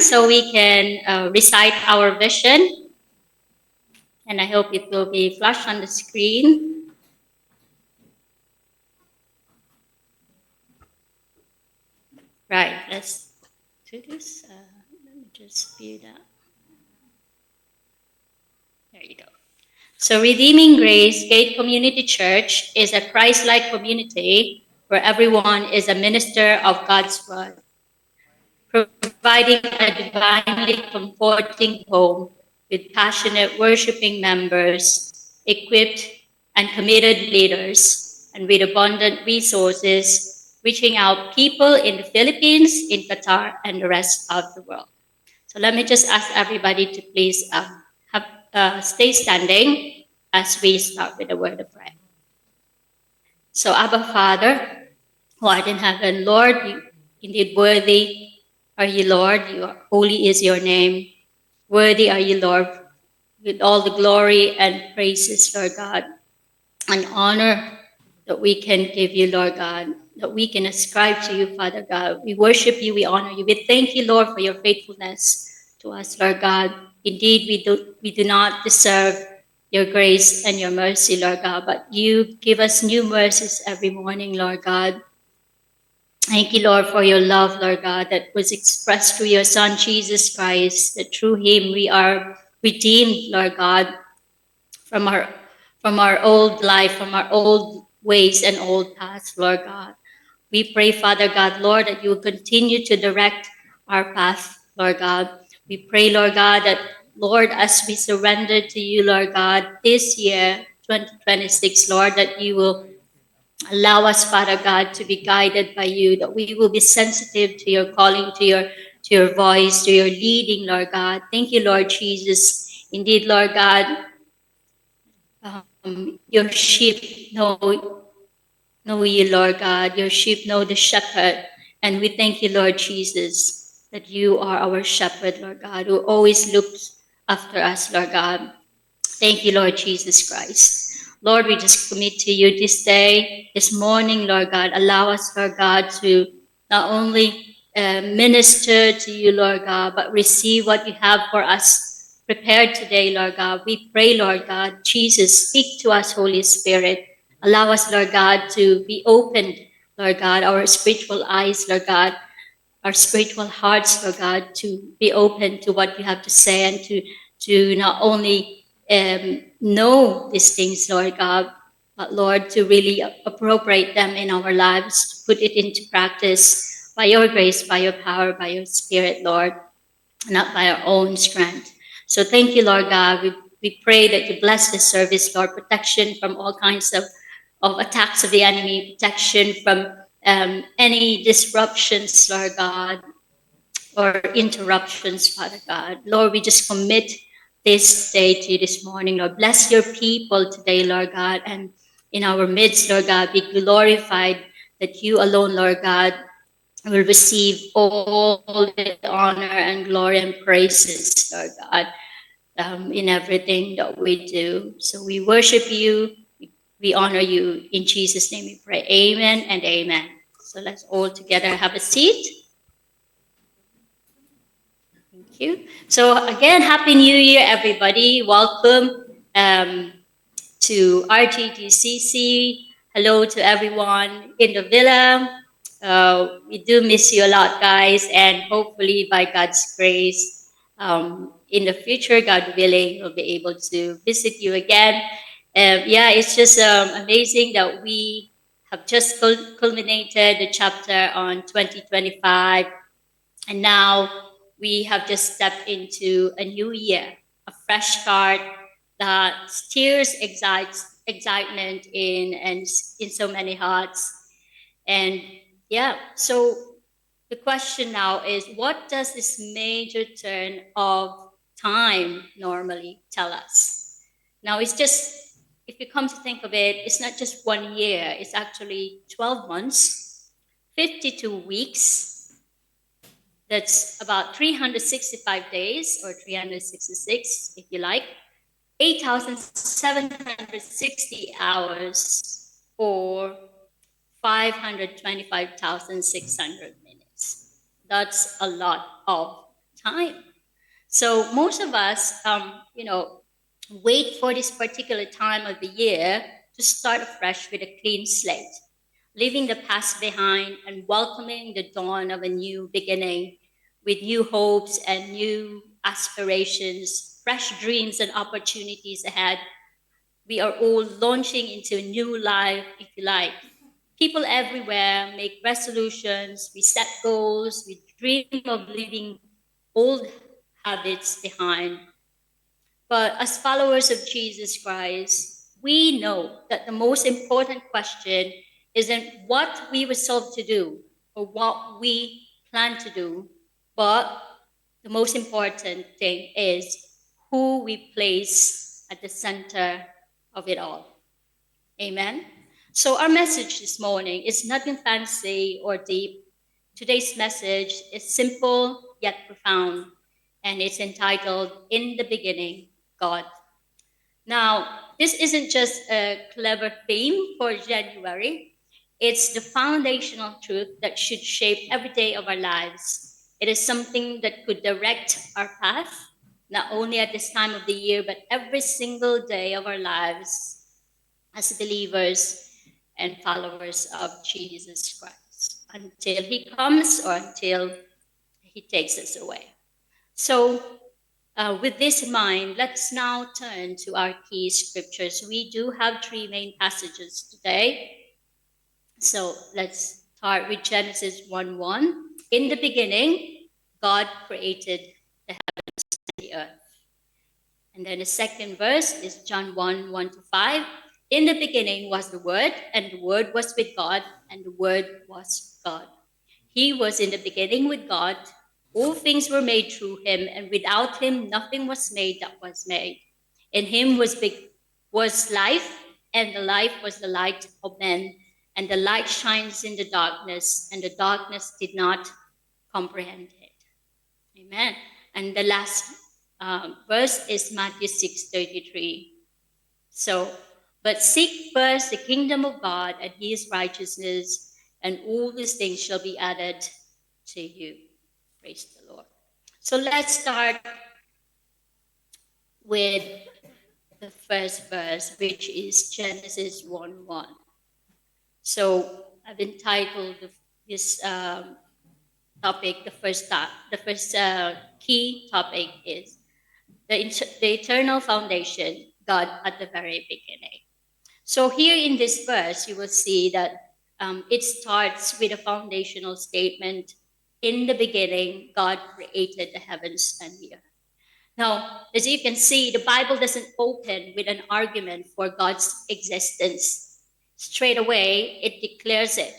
so we can recite our vision. And I hope it will be flashed on the screen. Right, let's do this. Let me just view that. There you go. So Redeeming Grace Gate Community Church is a Christ-like community where everyone is a minister of God's word, providing a divinely comforting home with passionate worshiping members, equipped and committed leaders, and with abundant resources, reaching out people in the Philippines, in Qatar, and the rest of the world. So let me just ask everybody to please stay standing as we start with a word of prayer. So Abba Father, who art in heaven, Lord, you indeed worthy are you, Lord. Holy is your name. Worthy are you, Lord, with all the glory and praises, Lord God, and honor that we can give you, Lord God, that we can ascribe to you, Father God. We worship you, we honor you. We thank you, Lord, for your faithfulness to us, Lord God. Indeed, we do not deserve your grace and your mercy, Lord God, but you give us new mercies every morning, Lord God. Thank you, Lord, for your love, Lord God, that was expressed through your Son, Jesus Christ, that through him we are redeemed, Lord God, from our old life, from our old ways and old paths, Lord God. We pray, Father God, Lord, that you will continue to direct our path, Lord God. We pray, Lord God, that, Lord, as we surrender to you, Lord God, this year, 2026, Lord, that you will allow us, Father God, to be guided by you, that we will be sensitive to your calling, to your voice, to your leading, Lord God. Thank you, Lord Jesus. Indeed, Lord God, your sheep know you, Lord God. Your sheep know the shepherd. And we thank you, Lord Jesus, that you are our shepherd, Lord God, who always looks after us, Lord God. Thank you, Lord Jesus Christ. Lord, we just commit to you this day, this morning, Lord God. Allow us, Lord God, to not only minister to you, Lord God, but receive what you have for us prepared today, Lord God. We pray, Lord God, Jesus, speak to us, Holy Spirit. Allow us, Lord God, to be opened, Lord God, our spiritual eyes, Lord God, our spiritual hearts, Lord God, to be open to what you have to say and to not only know these things, Lord God, but Lord, to really appropriate them in our lives, to put it into practice by your grace, by your power, by your spirit, Lord, not by our own strength. So thank you, Lord God. We pray that you bless this service, Lord, protection from all kinds of attacks of the enemy, protection from any disruptions, Lord God, or interruptions, Father God. Lord, we just commit this day to you this morning, Lord. Bless your people today, Lord God, and in our midst, Lord God, be glorified that you alone, Lord God, will receive all the honor and glory and praises, Lord God, in everything that we do. So we worship you, we honor you. In Jesus' name we pray. Amen and amen. So let's all together have a seat. Thank you. So again, Happy New Year, everybody. Welcome to RGGCC. Hello to everyone in the villa. We do miss you a lot, guys, and hopefully by God's grace, in the future, God willing, we'll be able to visit you again. Yeah, it's just amazing that we have just culminated the chapter on 2025, and now we have just stepped into a new year, a fresh start that stirs excitement in so many hearts. And yeah, so the question now is, what does this major turn of time normally tell us? Now, it's just, if you come to think of it, it's not just 1 year, it's actually 12 months, 52 weeks. That's about 365 days, or 366, if you like, 8,760 hours, or 525,600 minutes. That's a lot of time. So most of us, wait for this particular time of the year to start afresh with a clean slate, leaving the past behind and welcoming the dawn of a new beginning with new hopes and new aspirations, fresh dreams and opportunities ahead. We are all launching into a new life, if you like. People everywhere make resolutions, we set goals, we dream of leaving old habits behind. But as followers of Jesus Christ, we know that the most important question isn't what we resolve to do or what we plan to do, but the most important thing is who we place at the center of it all. Amen. So, our message this morning is nothing fancy or deep. Today's message is simple yet profound, and it's entitled In the Beginning, God. Now, this isn't just a clever theme for January, it's the foundational truth that should shape every day of our lives. It is something that could direct our path, not only at this time of the year, but every single day of our lives as believers and followers of Jesus Christ until He comes or until He takes us away. So, with this in mind, let's now turn to our key scriptures. We do have three main passages today. So let's start with Genesis 1:1. In the beginning, God created the heavens and the earth. And then the second verse is John 1:1-5. In the beginning was the Word, and the Word was with God, and the Word was God. He was in the beginning with God. All things were made through him, and without him nothing was made that was made. In him was life, and the life was the light of men. And the light shines in the darkness, and the darkness did not comprehend it. Amen. And the last verse is Matthew 6:33. So, but seek first the kingdom of God and his righteousness, and all these things shall be added to you. Praise the Lord. So let's start with the first verse, which is Genesis 1:1. So I've entitled this topic, the first key topic is the eternal foundation, God at the very beginning. So here in this verse, you will see that it starts with a foundational statement. In the beginning, God created the heavens and the earth. Now, as you can see, the Bible doesn't open with an argument for God's existence. Straight away, it declares it.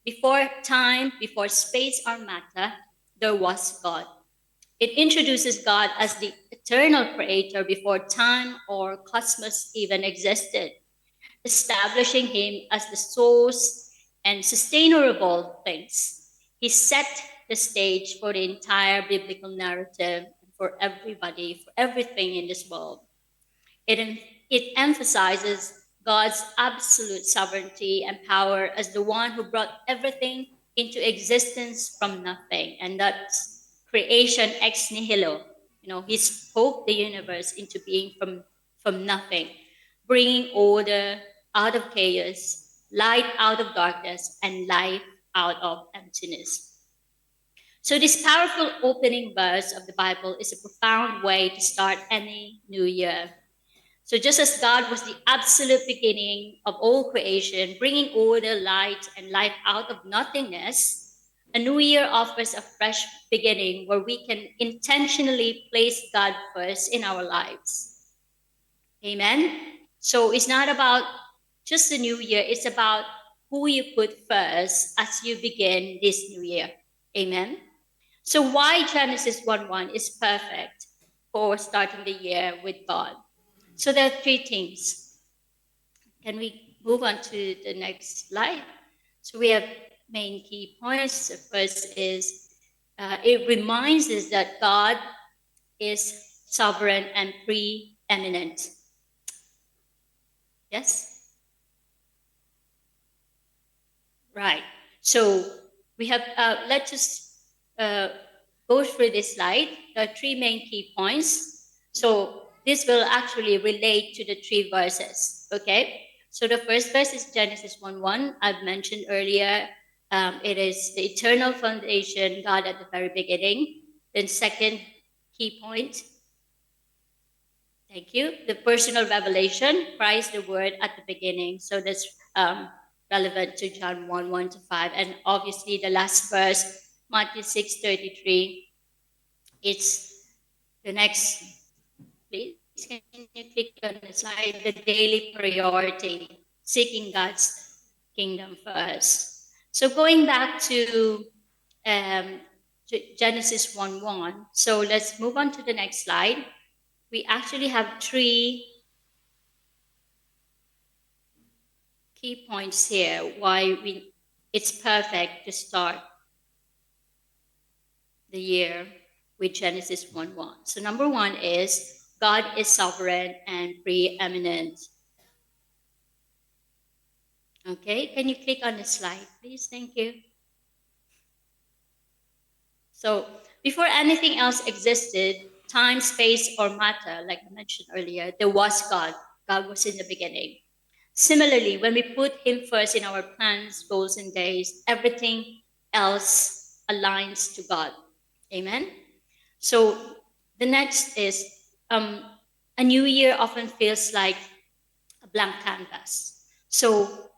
Before time, before space or matter, there was God. It introduces God as the eternal creator before time or cosmos even existed, establishing him as the source and sustainer of all things. He set the stage for the entire biblical narrative for everybody, for everything in this world. It emphasizes God's absolute sovereignty and power as the one who brought everything into existence from nothing. And that's creation ex nihilo. He spoke the universe into being from nothing, bringing order out of chaos, light out of darkness, and life out of emptiness. So, this powerful opening verse of the Bible is a profound way to start any new year. So, just as God was the absolute beginning of all creation, bringing order, light, and life out of nothingness, a new year offers a fresh beginning where we can intentionally place God first in our lives. Amen? So, it's not about just the new year, it's about who you put first as you begin this new year. Amen? So why Genesis 1:1 is perfect for starting the year with God? So there are three things. Can we move on to the next slide? So we have main key points. The first is it reminds us that God is sovereign and preeminent. Yes? Right. So we have, let's just go through this slide. There are three main key points. So this will actually relate to the three verses. Okay. So the first verse is Genesis 1:1. I've mentioned earlier. It is the eternal foundation, God at the very beginning. Then second key point. Thank you. The personal revelation, Christ the Word at the beginning. So that's relevant to John 1:1-5. And obviously the last verse, Matthew 6:33. It's the next, please. Can you click on the slide? The daily priority, seeking God's kingdom first. So going back to Genesis 1:1. So let's move on to the next slide. We actually have three key points here why it's perfect to start the year with Genesis 1:1. So number one is God is sovereign and preeminent. Okay, can you click on the slide, please? Thank you. So before anything else existed, time, space, or matter, like I mentioned earlier, there was God. God was in the beginning. Similarly, when we put Him first in our plans, goals, and days, everything else aligns to God. Amen? So the next is a new year often feels like a blank canvas. So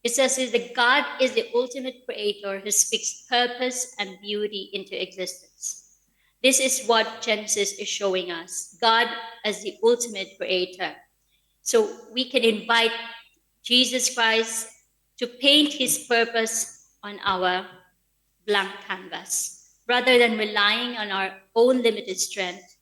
it says that God is the ultimate creator who speaks purpose and beauty into existence. This is what Genesis is showing us, God as the ultimate creator. So we can invite Jesus Christ to paint His purpose on our blank canvas. Rather than relying on our own limited strength,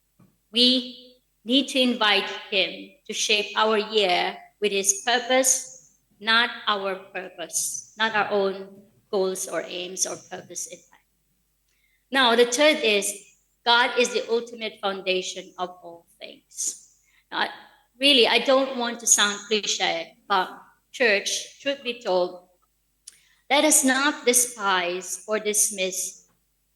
we need to invite Him to shape our year with His purpose, not our purpose, not our own goals or aims or purpose in life. Now, the third is God is the ultimate foundation of all things. Now, really, I don't want to sound cliche, but church, truth be told, let us not despise or dismiss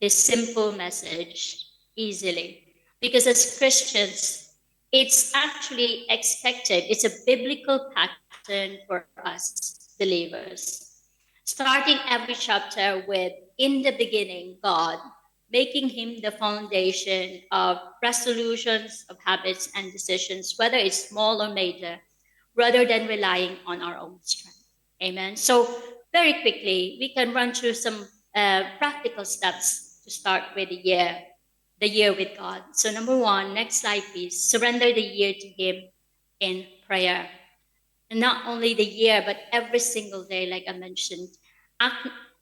this simple message easily. Because as Christians, it's actually expected, it's a biblical pattern for us believers. Starting every chapter with, in the beginning, God, making Him the foundation of resolutions, of habits, and decisions, whether it's small or major, rather than relying on our own strength. Amen. So, very quickly, we can run through some practical steps to start with the year with God. So, number one, next slide, please. Surrender the year to Him in prayer. And not only the year, but every single day, like I mentioned,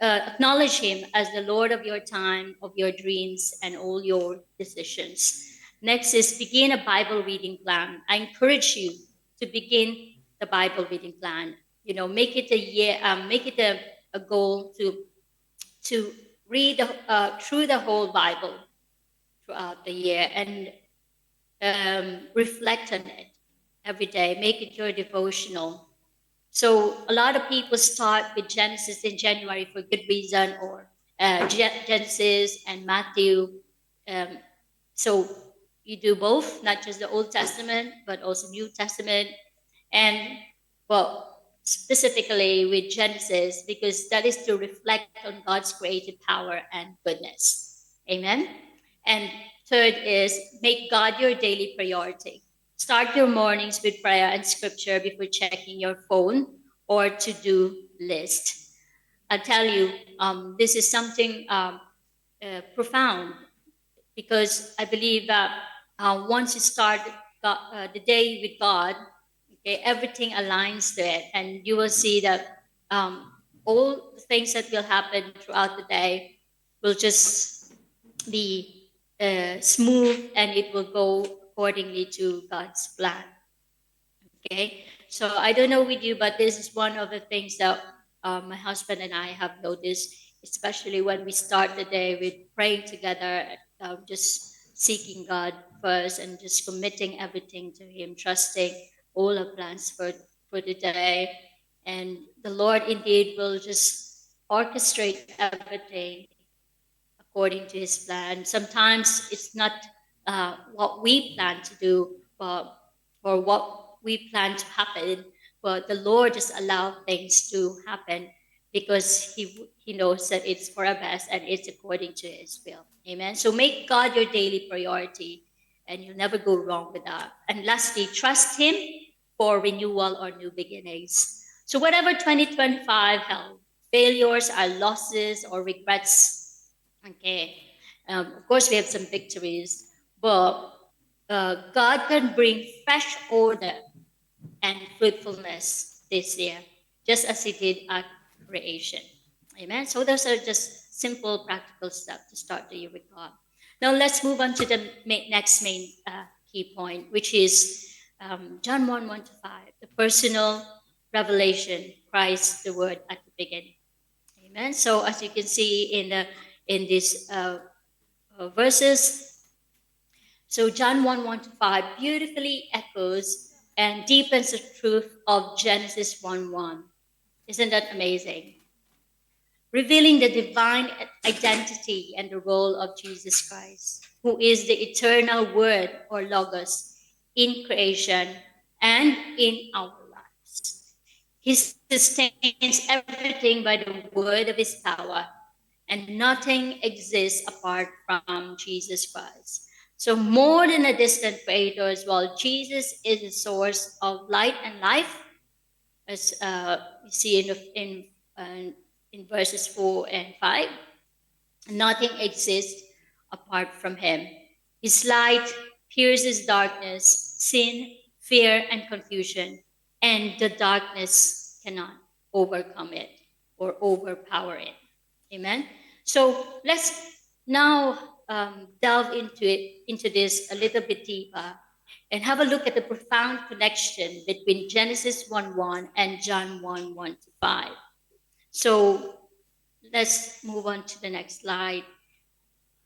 acknowledge Him as the Lord of your time, of your dreams, and all your decisions. Next is begin a Bible reading plan. I encourage you to begin the Bible reading plan. You know, make it a year, make it a goal to read through the whole Bible throughout the year and reflect on it every day. Make it your devotional. So a lot of people start with Genesis in January for good reason, or Genesis and Matthew. So you do both, not just the Old Testament, but also New Testament. And well, specifically with Genesis, because that is to reflect on God's creative power and goodness. Amen. And third is make God your daily priority. Start your mornings with prayer and scripture before checking your phone or to-do list. I tell you, this is something profound, because I believe that once you start the day with God, okay, everything aligns to it, and you will see that all the things that will happen throughout the day will just be smooth, and it will go accordingly to God's plan. Okay, so I don't know with you, but this is one of the things that my husband and I have noticed, especially when we start the day with praying together, just seeking God first and just committing everything to Him, trusting all our plans for the day. And the Lord indeed will just orchestrate everything according to His plan. Sometimes it's not what we plan to do, but or what we plan to happen, but the Lord just allows things to happen because He knows that it's for our best and it's according to His will. Amen. So make God your daily priority, and you'll never go wrong with that. And lastly, trust Him for renewal or new beginnings. So whatever 2025 held, failures, our losses, or regrets. Okay. Of course, we have some victories, but God can bring fresh order and fruitfulness this year, just as He did at creation. Amen. So those are just simple, practical steps to start the year with God. Now let's move on to the next main key point, which is John 1 to 5, the personal revelation, Christ, the Word at the beginning. Amen. So as you can see in these verses, so John 1 to 5 beautifully echoes and deepens the truth of Genesis 1. Isn't that amazing? Revealing the divine identity and the role of Jesus Christ, who is the eternal Word or Logos in creation and in our lives. He sustains everything by the word of His power, and nothing exists apart from Jesus Christ. So, more than a distant creator as well, Jesus is the source of light and life, as you see in verses 4 and 5. Nothing exists apart from Him. His light pierces darkness, sin, fear, and confusion, and the darkness cannot overcome it or overpower it. Amen. So let's now delve into this a little bit deeper and have a look at the profound connection between Genesis 1:1 and John 1:1 to 5. So let's move on to the next slide.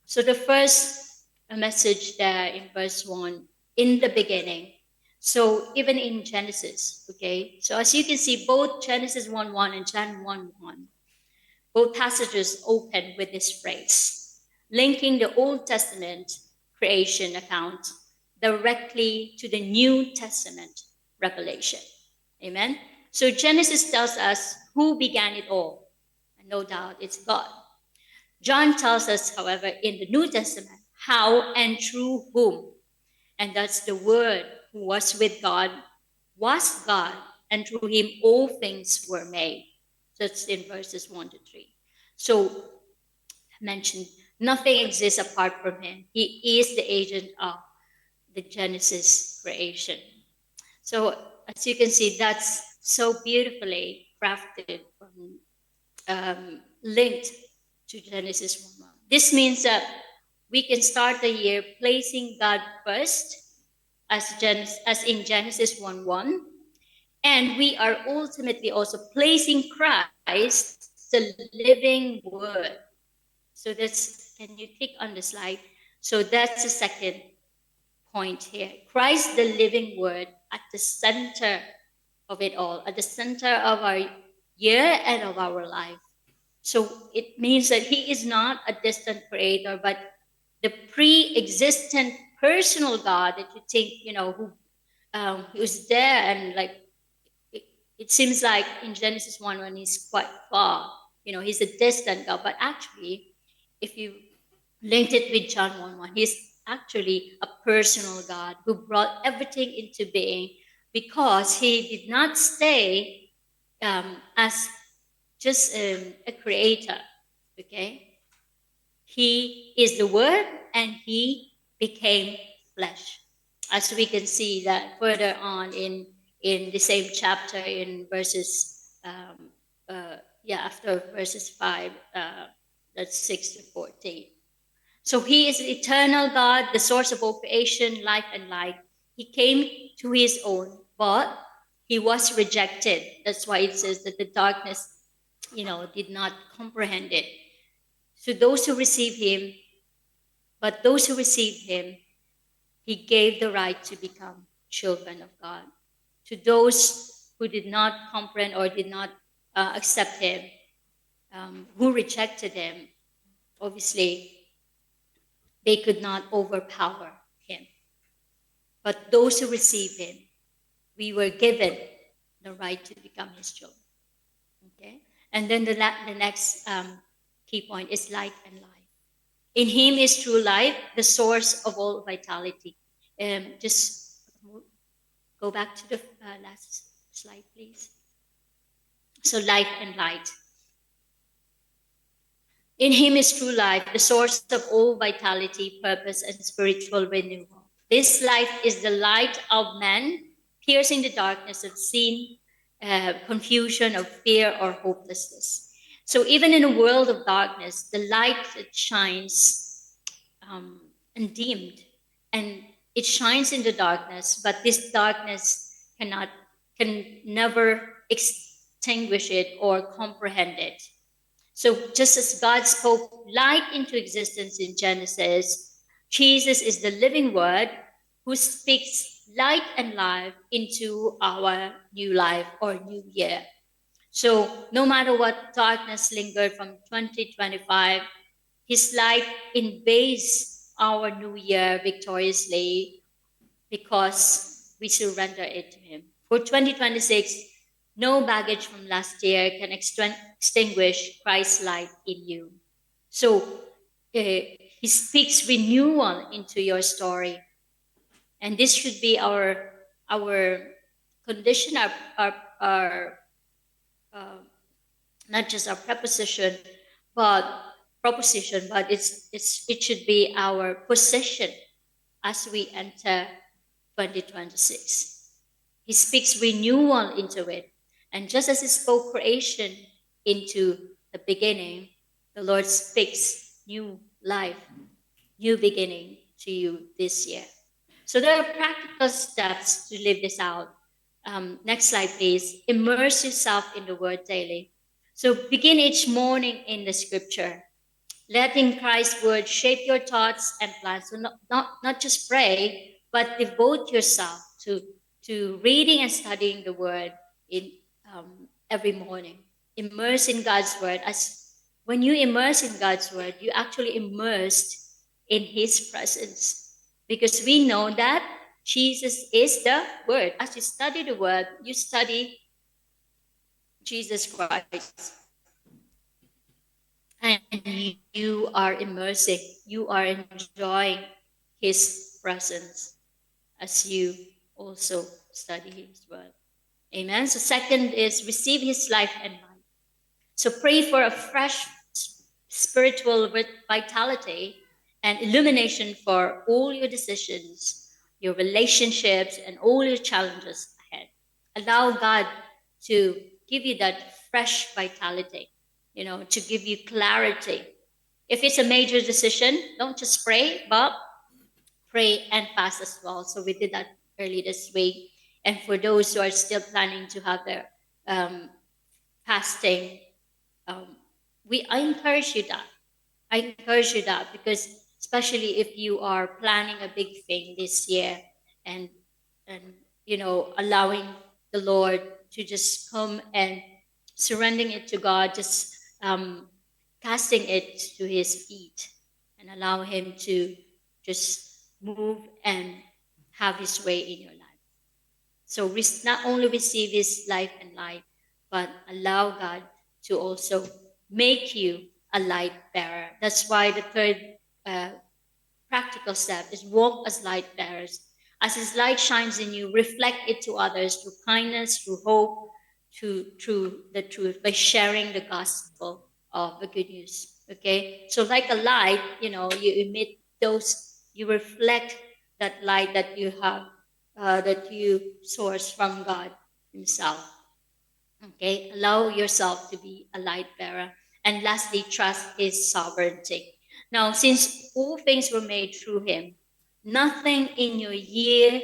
So the first message there in verse 1, in the beginning. So even in Genesis, okay. So as you can see, both Genesis 1:1 and John 1:1, both passages open with this phrase, linking the Old Testament creation account directly to the New Testament revelation. Amen. So Genesis tells us who began it all. And no doubt it's God. John tells us, however, in the New Testament, how and through whom. And that's the Word who was with God, was God, and through Him all things were made. That's in verses 1 to 3. So, I mentioned, nothing exists apart from Him. He is the agent of the Genesis creation. So, as you can see, that's so beautifully crafted, linked to Genesis 1. This means that we can start the year placing God first, as in Genesis 1:1, and we are ultimately also placing Christ, the living Word. So that's, can you click on the slide? So that's the second point here. Christ, the living Word, at the center of it all, at the center of our year and of our life. So it means that He is not a distant creator, but the pre-existent personal God that you think, who's there, and like it seems like in Genesis 1 when He's quite far, He's a distant God, but actually, if you linked it with John 1:1, He's actually a personal God who brought everything into being because He did not stay as just a creator, okay? He is the Word and He became flesh. As we can see that further on in the same chapter in verses, after verses 5, that's 6 to 14. So He is the eternal God, the source of all creation, life, and light. He came to His own, but He was rejected. That's why it says that the darkness did not comprehend it. So those who received Him, He gave the right to become children of God. To those who did not comprehend or did not accept Him, who rejected Him, obviously they could not overpower him. But those who receive him, we were given the right to become his children. Okay? And then the next key point is light and life. In him is true life, the source of all vitality. Just go back to the last slide, please. So life and light. In him is true life, the source of all vitality, purpose, and spiritual renewal. This life is the light of man, piercing the darkness of sin, confusion, of fear, or hopelessness. So even in a world of darkness, the light that shines and dimmed, and it shines in the darkness, but this darkness can never extinguish it or comprehend it. So just as God spoke light into existence in Genesis, Jesus is the living word who speaks light and life into our new life or new year. So no matter what darkness lingered from 2025, his light invades our new year victoriously because we surrender it to him. For 2026, no baggage from last year can extinguish Christ's light in you. So he speaks renewal into your story. And this should be our condition, our not just our proposition, but it should be our position as we enter 2026. He speaks renewal into it. And just as he spoke creation into the beginning, the Lord speaks new life, new beginning to you this year. So there are practical steps to live this out. Next slide, please. Immerse yourself in the word daily. So begin each morning in the scripture, letting Christ's word shape your thoughts and plans. So not just pray, but devote yourself to reading and studying the word in every morning. Immerse in God's word. As when you immerse in God's word, you actually immersed in his presence, because we know that Jesus is the word. As you study the word, you study Jesus Christ. And you are immersing, you are enjoying his presence as you also study his word. Amen. So second is receive his life and life. So pray for a fresh spiritual vitality and illumination for all your decisions, your relationships, and all your challenges ahead. Allow God to give you that fresh vitality, to give you clarity. If it's a major decision, don't just pray, but pray and fast as well. So we did that early this week. And for those who are still planning to have their fasting, I encourage you that. I encourage you that, because especially if you are planning a big thing this year, and allowing the Lord to just come and surrendering it to God, just casting it to his feet, and allow him to just move and have his way in your life. So not only receive his life and light, but allow God to also make you a light bearer. That's why the third practical step is walk as light bearers. As his light shines in you, reflect it to others through kindness, through hope, through the truth, by sharing the gospel of the good news. Okay? So like a light, you emit you reflect that light that you have, that you source from God himself. Okay? Allow yourself to be a light bearer. And lastly, trust his sovereignty. Now, since all things were made through him, nothing in your year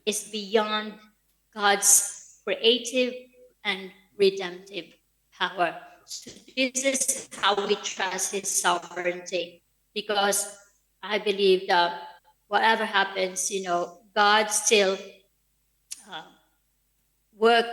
is beyond God's creative and redemptive power. So this is how we trust his sovereignty, because I believe that whatever happens, God still work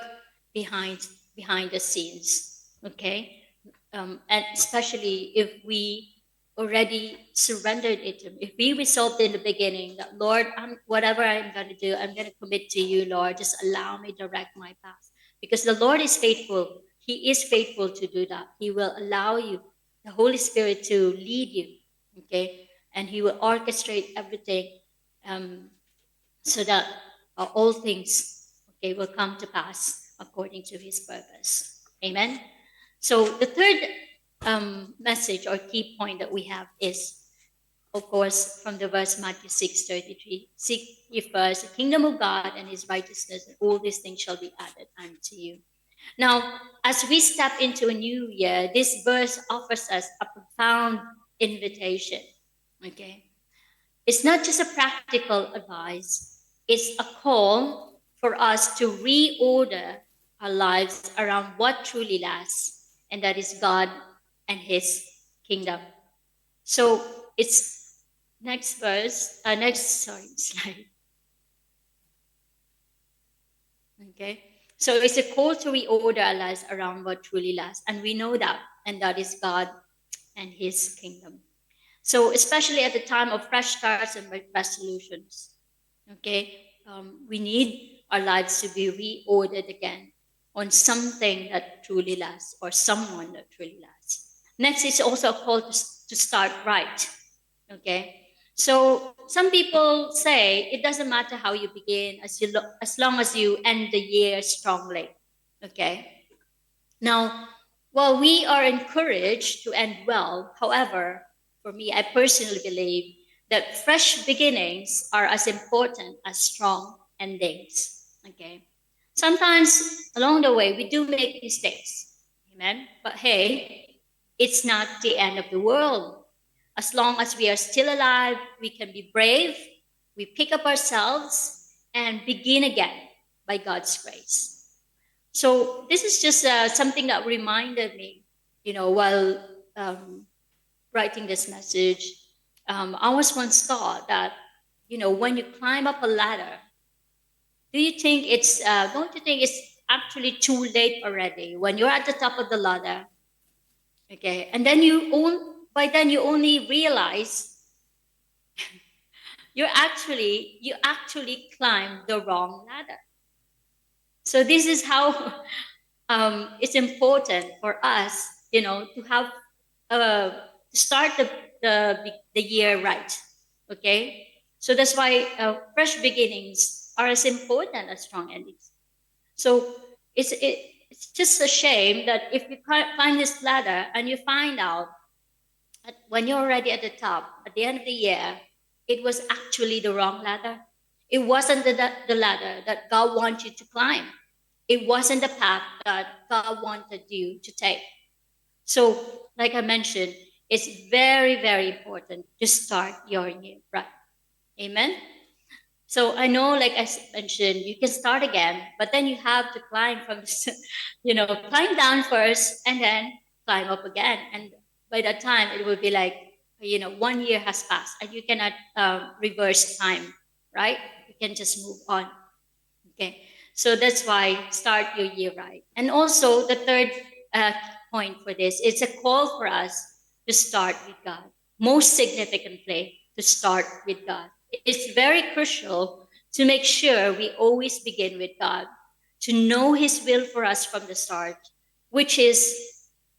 behind the scenes. Okay, and especially if we already surrendered it to him, if we resolved in the beginning that, Lord, whatever I'm going to do, I'm going to commit to you, Lord, just allow me to direct my path. Because the Lord is faithful. He is faithful to do that. He will allow you, the Holy Spirit, to lead you, okay? And He will orchestrate everything, so that all things, okay, will come to pass according to His purpose. Amen. So the third message or key point that we have is, of course, from the verse Matthew 6:33. Seek ye first the kingdom of God and His righteousness, and all these things shall be added unto you. Now, as we step into a new year, this verse offers us a profound invitation. Okay. It's not just a practical advice, it's a call for us to reorder our lives around what truly lasts, and that is God and His kingdom. So it's next verse, slide. Okay. So it's a call to reorder our lives around what truly lasts. And we know that, and that is God and His kingdom. So especially at the time of fresh starts and resolutions, okay, we need our lives to be reordered again on something that truly lasts, or someone that truly lasts. Next is also a call to start right, okay. So some people say it doesn't matter how you begin, as long as you end the year strongly, okay. Now, while we are encouraged to end well, however, for me, I personally believe that fresh beginnings are as important as strong endings. Okay. Sometimes along the way, we do make mistakes. Amen. But hey, it's not the end of the world. As long as we are still alive, we can be brave, we pick up ourselves, and begin again by God's grace. So this is just something that reminded me, while writing this message. I was once taught that, when you climb up a ladder, don't you think it's actually too late already when you're at the top of the ladder? Okay, and then by then you only realize you actually climbed the wrong ladder. So this is how it's important for us, to have start the year right. Okay, so that's why fresh beginnings are as important as strong endings. So it's just a shame that if you climb this ladder and you find out that when you're already at the top at the end of the year, it was actually the wrong ladder. It wasn't the ladder that God wants you to climb. It wasn't the path that God wanted you to take. So, like I mentioned, it's very, very important to start your year right. Amen. So I know, like I mentioned, you can start again, but then you have to climb climb down first and then climb up again. And by that time, it will be like, 1 year has passed and you cannot reverse time, right? You can just move on. Okay. So that's why start your year right. And also the third uh, point for this, it's a call for us to start with God. Most significantly, to start with God. It's very crucial to make sure we always begin with God, to know His will for us from the start, which is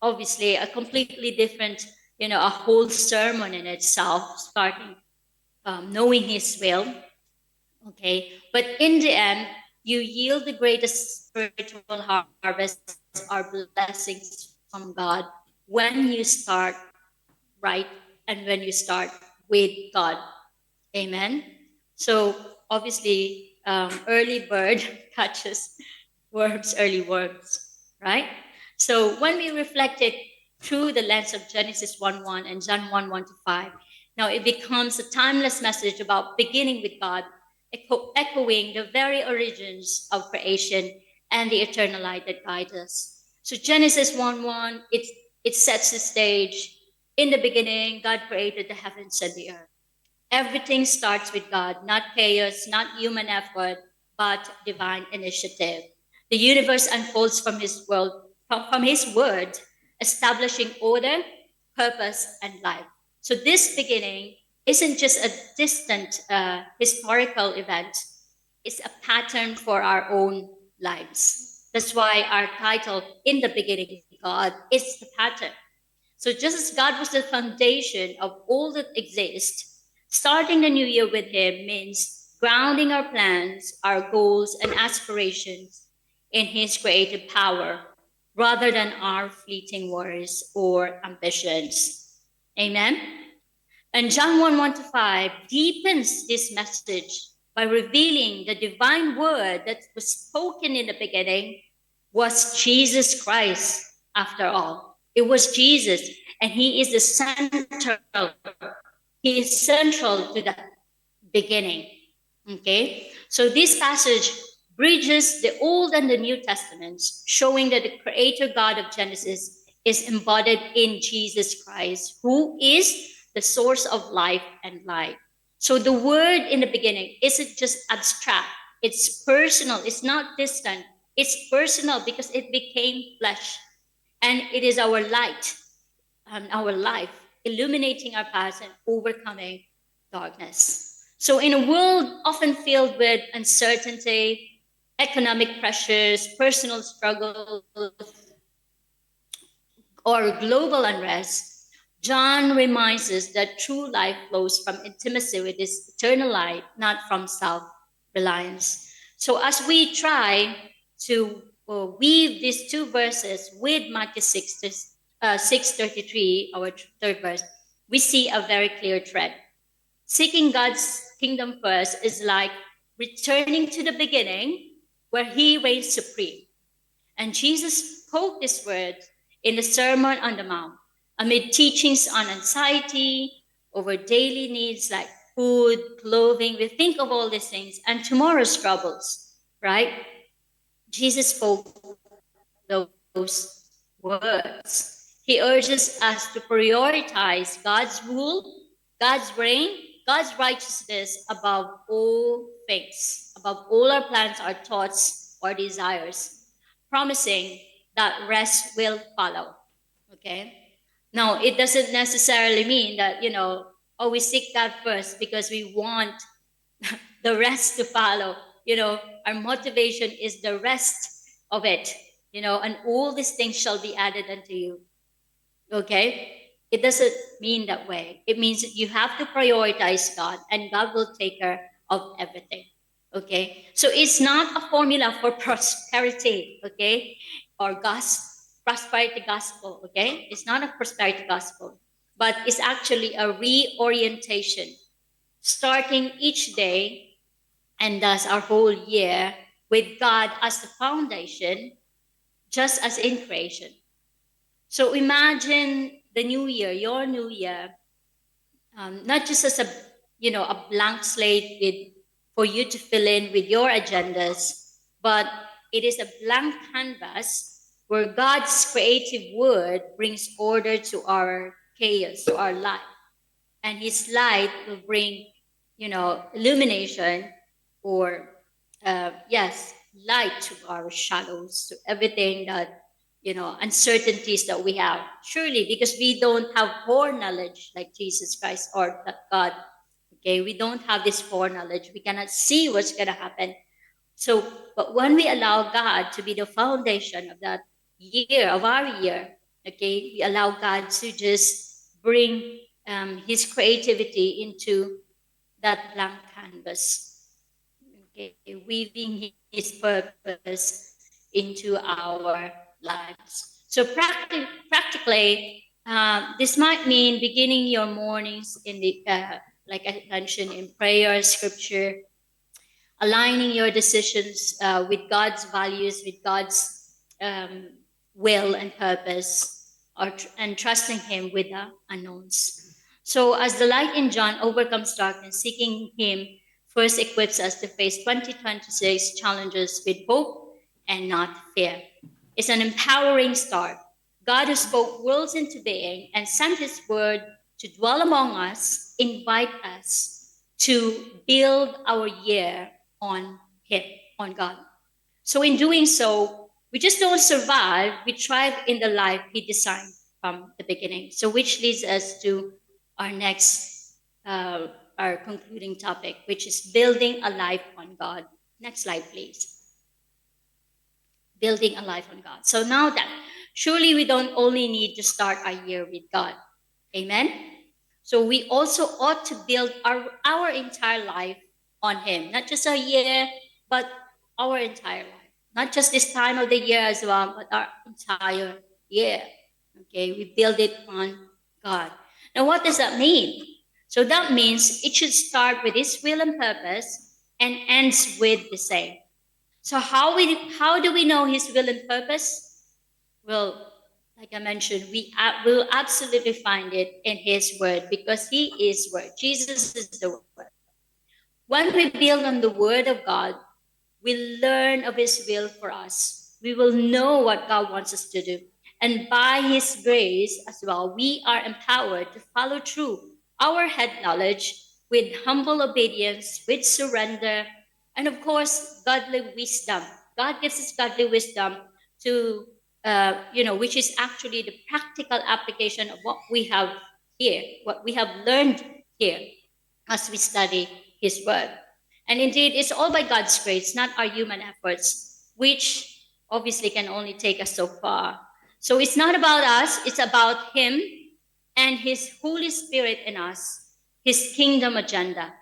obviously a completely different, a whole sermon in itself, starting knowing His will. Okay, but in the end, you yield the greatest spiritual harvest or blessings from God when you start right and when you start with God. Amen. So obviously, early bird catches early worms, right? So when we reflected through the lens of Genesis 1:1 and John 1:1 to 5, now it becomes a timeless message about beginning with God, echoing the very origins of creation and the eternal light that guides us. So Genesis 1:1, it sets the stage. In the beginning, God created the heavens and the earth. Everything starts with God, not chaos, not human effort, but divine initiative. The universe unfolds from His world, from His word, establishing order, purpose, and life. So this beginning isn't just a distant historical event, it's a pattern for our own lives. That's why our title, In the Beginning, God, is the pattern. So just as God was the foundation of all that exists, starting the new year with Him means grounding our plans, our goals, and aspirations in His creative power rather than our fleeting worries or ambitions. Amen. And John 1 1 to 5 deepens this message by revealing the divine word that was spoken in the beginning was Jesus Christ, after all. It was Jesus, and He is the central, He is central to the beginning. Okay? So this passage bridges the Old and the New Testaments, showing that the Creator God of Genesis is embodied in Jesus Christ, who is the source of life and light. So the word in the beginning isn't just abstract, it's personal, it's not distant, it's personal because it became flesh. And it is our light, our life, illuminating our paths and overcoming darkness. So, in a world often filled with uncertainty, economic pressures, personal struggles, or global unrest, John reminds us that true life flows from intimacy with this eternal light, not from self reliance. So, as we try to weave these two verses with Matthew 6:33, our third verse, we see a very clear thread. Seeking God's kingdom first is like returning to the beginning where He reigns supreme. And Jesus spoke this word in the Sermon on the Mount amid teachings on anxiety, over daily needs like food, clothing. We think of all these things and tomorrow's troubles, right? Jesus spoke those words. He urges us to prioritize God's rule, God's reign, God's righteousness above all things, above all our plans, our thoughts, our desires, promising that rest will follow. Okay? Now, it doesn't necessarily mean that, oh, we seek God first because we want the rest to follow. Our motivation is the rest of it, and all these things shall be added unto you. Okay? It doesn't mean that way. It means that you have to prioritize God and God will take care of everything. Okay? So it's not a formula for prosperity, okay? Or prosperity gospel, okay? It's not a prosperity gospel, but it's actually a reorientation, starting each day and thus our whole year with God as the foundation, just as in creation. So imagine the new year, your new year, not just as a blank slate for you to fill in with your agendas, but it is a blank canvas where God's creative word brings order to our chaos, to our life. And His light will bring, illumination or, yes, light to our shadows, to everything that, uncertainties that we have. Surely, because we don't have foreknowledge like Jesus Christ or God. Okay, we don't have this foreknowledge. We cannot see what's going to happen. So, but when we allow God to be the foundation of that year, of our year, okay, we allow God to just bring His creativity into that blank canvas, okay, weaving His purpose into our lives. So practically, this might mean beginning your mornings in the, like I mentioned, in prayer, scripture, aligning your decisions with God's values, with God's will and purpose, and trusting Him with the unknowns. So, as the light in John overcomes darkness, seeking Him first equips us to face 2026 challenges with hope and not fear. It's an empowering start. God, who spoke worlds into being and sent His word to dwell among us, invite us to build our year on Him, on God. So in doing so, we just don't survive, we thrive in the life He designed from the beginning. So which leads us to our next, our concluding topic, which is building a life on God. Next slide, please. Building a life on God. So now that surely we don't only need to start our year with God. Amen. So we also ought to build our entire life on Him, not just a year, but our entire life. Not just this time of the year as well, but our entire year. Okay, we build it on God. Now, what does that mean? So that means it should start with His will and purpose and ends with the same. So how do we know His will and purpose? Well, like I mentioned, we will absolutely find it in His Word because He is Word. Jesus is the Word. When we build on the Word of God, we learn of His will for us. We will know what God wants us to do. And by His grace as well, we are empowered to follow through our head knowledge with humble obedience, with surrender, and of course, godly wisdom. God gives us godly wisdom to, which is actually the practical application of what we have here, what we have learned here as we study His Word. And indeed, it's all by God's grace, not our human efforts, which obviously can only take us so far. So it's not about us, it's about Him and His Holy Spirit in us, His kingdom agenda.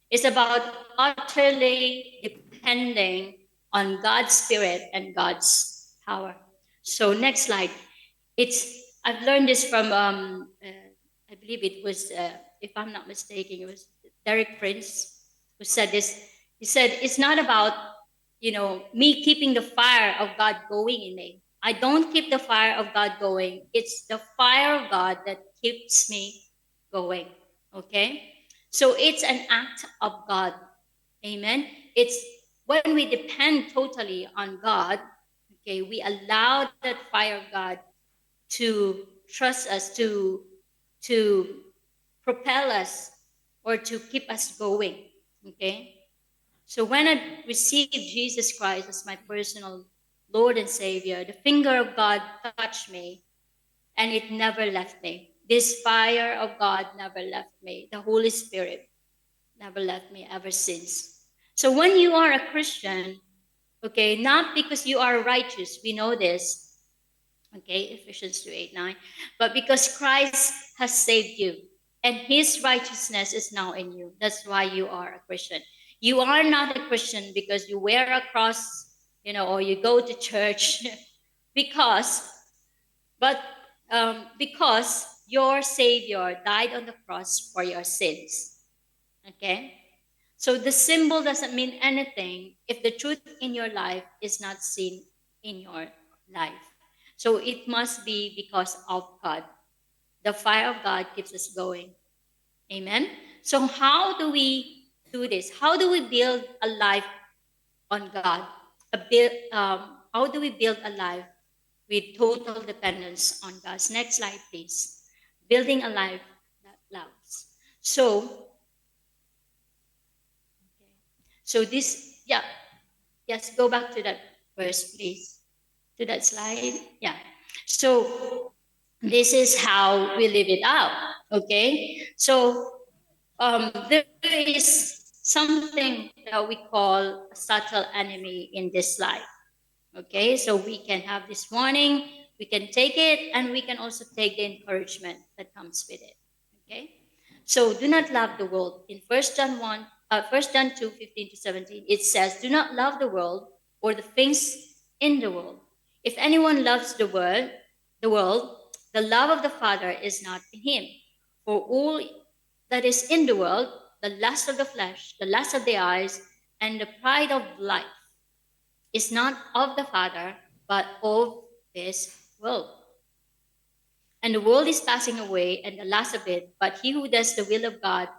It's about utterly depending on God's Spirit and God's power. So next slide. I've learned this from I believe it was if I'm not mistaken, it was Derek Prince who said this. He said, it's not about, me keeping the fire of God going in me. I don't keep the fire of God going. It's the fire of God that keeps me going. Okay? So it's an act of God. Amen. It's when we depend totally on God, okay, we allow that fire of God to trust us, to propel us, or to keep us going. Okay? So when I received Jesus Christ as my personal Lord and Savior, the finger of God touched me and it never left me. This fire of God never left me. The Holy Spirit never left me ever since. So when you are a Christian, okay, not because you are righteous, we know this, okay, Ephesians 2:8-9, but because Christ has saved you and His righteousness is now in you. That's why you are a Christian. You are not a Christian because you wear a cross, or you go to church, because, but because your Savior died on the cross for your sins. Okay? So the symbol doesn't mean anything if the truth in your life is not seen in your life. So it must be because of God. The fire of God keeps us going. Amen? So how do we do this? How do we build a life on God? How do we build a life with total dependence on God? Next slide, please. Building a life that loves. So this, yeah, yes, go back to that verse, please. To that slide. Yeah. So this is how we live it out. Okay. So there is something that we call a subtle enemy in this life. Okay. So we can have this warning, we can take it, and we can also take the encouragement that comes with it. Okay. So do not love the world. In 1 John 2:15-17, it says, do not love the world or the things in the world. If anyone loves the world, the love of the Father is not in him. For all that is in the world, the lust of the flesh, the lust of the eyes, and the pride of life, is not of the Father, but of this world. And the world is passing away and the lust of it, but he who does the will of God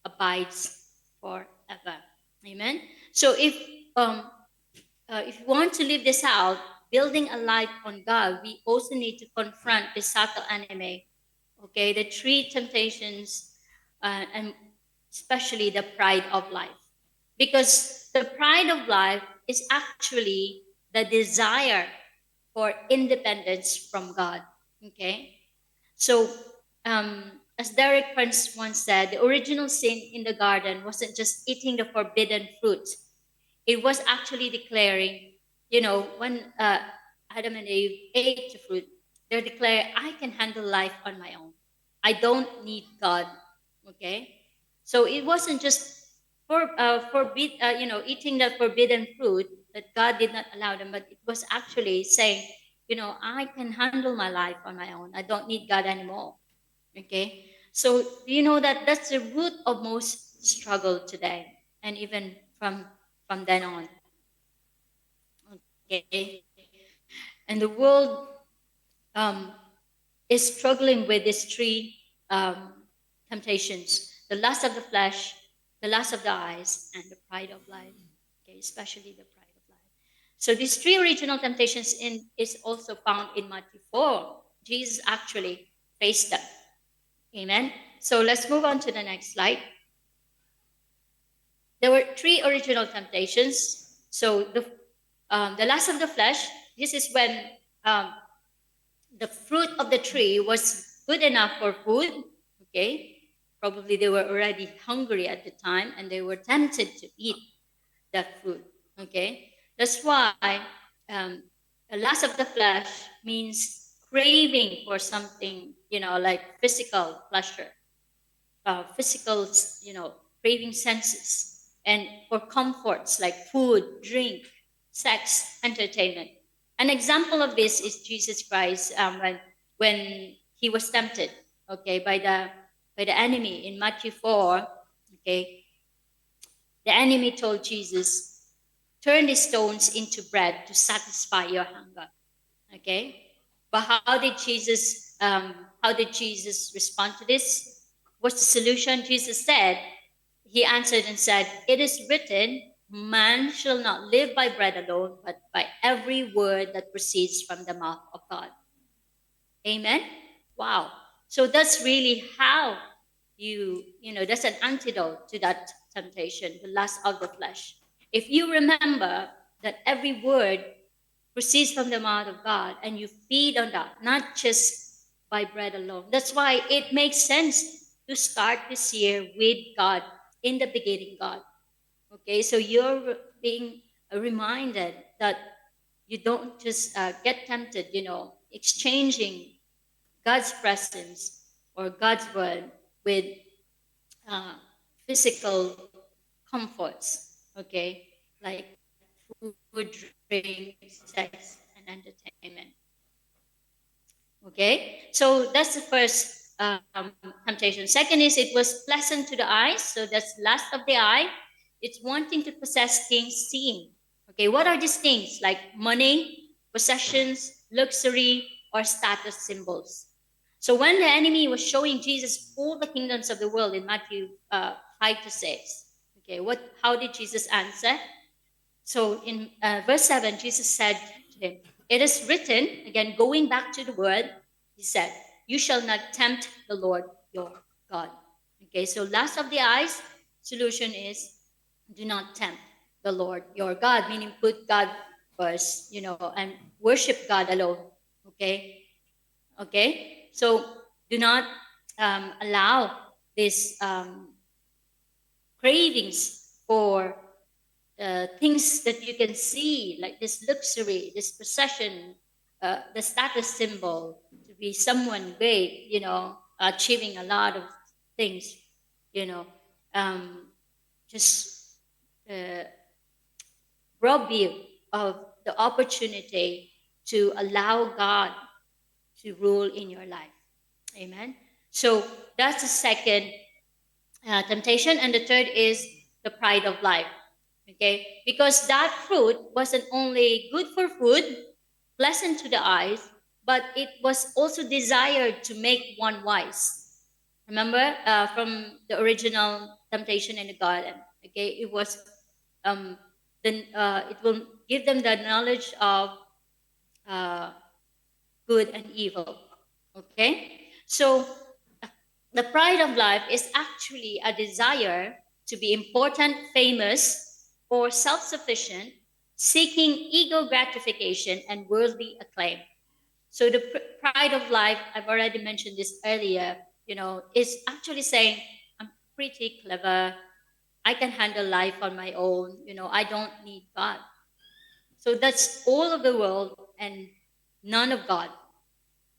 abides forever. Amen. So if you want to live this out, building a life on God, we also need to confront the subtle enemy. Okay, the three temptations, and especially the pride of life, because the pride of life is actually the desire for independence from God. Okay, so as Derek Prince once said, the original sin in the garden wasn't just eating the forbidden fruit. It was actually declaring, when Adam and Eve ate the fruit, they're declaring, I can handle life on my own. I don't need God. Okay? So it wasn't just eating the forbidden fruit that God did not allow them, but it was actually saying, I can handle my life on my own. I don't need God anymore. Okay? So you know that that's the root of most struggle today, and even from then on. Okay? And the world um, is struggling with these three temptations: the lust of the flesh, the lust of the eyes, and the pride of life. Okay, especially the pride of life. So these three original temptations is also found in Matthew 4. Jesus actually faced them. Amen. So let's move on to the next slide. There were three original temptations. So the lust of the flesh. This is when um, the fruit of the tree was good enough for food. Okay, probably they were already hungry at the time and they were tempted to eat that fruit. Okay, that's why um, the lust of the flesh means craving for something, like physical pleasure, physical, craving senses, and for comforts like food, drink, sex, entertainment. An example of this is Jesus Christ when he was tempted, okay, by the enemy in Matthew 4. Okay, the enemy told Jesus, "Turn the stones into bread to satisfy your hunger." Okay, but how did Jesus respond to this? What's the solution? Jesus said, he answered and said, "It is written, man shall not live by bread alone, but by every word that proceeds from the mouth of God." Amen. Wow. So that's really how that's an antidote to that temptation, the lust of the flesh. If you remember that every word proceeds from the mouth of God and you feed on that, not just by bread alone. That's why it makes sense to start this year with God, in the beginning, God. Okay, so you're being reminded that you don't just get tempted, exchanging God's presence or God's word with uh, physical comforts, okay, like food, drink, sex, and entertainment. Okay, so that's the first temptation. Second is it was pleasant to the eyes, so that's lust of the eye. It's wanting to possess things seen. Okay, what are these things? Like money, possessions, luxury, or status symbols. So when the enemy was showing Jesus all the kingdoms of the world in Matthew 5 to 6, okay, how did Jesus answer? So in verse 7, Jesus said to him, "It is written," again, going back to the word, he said, "You shall not tempt the Lord your God." Okay, so last of the eyes, solution is do not tempt the Lord your God, meaning put God first, and worship God alone. Okay, okay, so do not allow this cravings for things that you can see, like this luxury, this possession, the status symbol, to be someone great, achieving a lot of things, you know, um, just uh, rob you of the opportunity to allow God to rule in your life. Amen. So that's the second temptation. And the third is the pride of life. Okay, because that fruit wasn't only good for food, pleasant to the eyes, but it was also desired to make one wise. Remember from the original temptation in the garden. Okay, it was it will give them the knowledge of uh, good and evil. Okay, so the pride of life is actually a desire to be important, famous, or self sufficient, seeking ego gratification and worldly acclaim. So, the pride of life, I've already mentioned this earlier, is actually saying, I'm pretty clever. I can handle life on my own. I don't need God. So that's all of the world and none of God.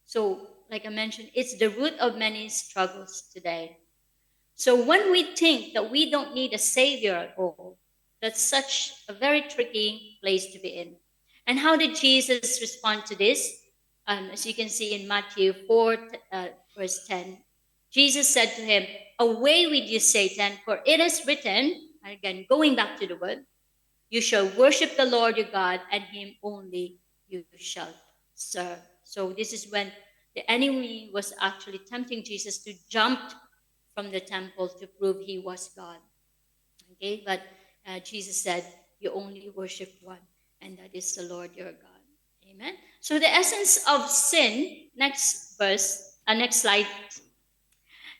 So, like I mentioned, it's the root of many struggles today. So when we think that we don't need a savior at all, that's such a very tricky place to be in. And how did Jesus respond to this? As you can see in Matthew 4, verse 10, Jesus said to him, "Away with you, Satan, for it is written," again, going back to the word, "you shall worship the Lord your God, and him only you shall serve." So this is when the enemy was actually tempting Jesus to jump from the temple to prove he was God. Okay, but Jesus said, "You only worship one, and that is the Lord your God." Amen. So the essence of sin, next verse, next slide.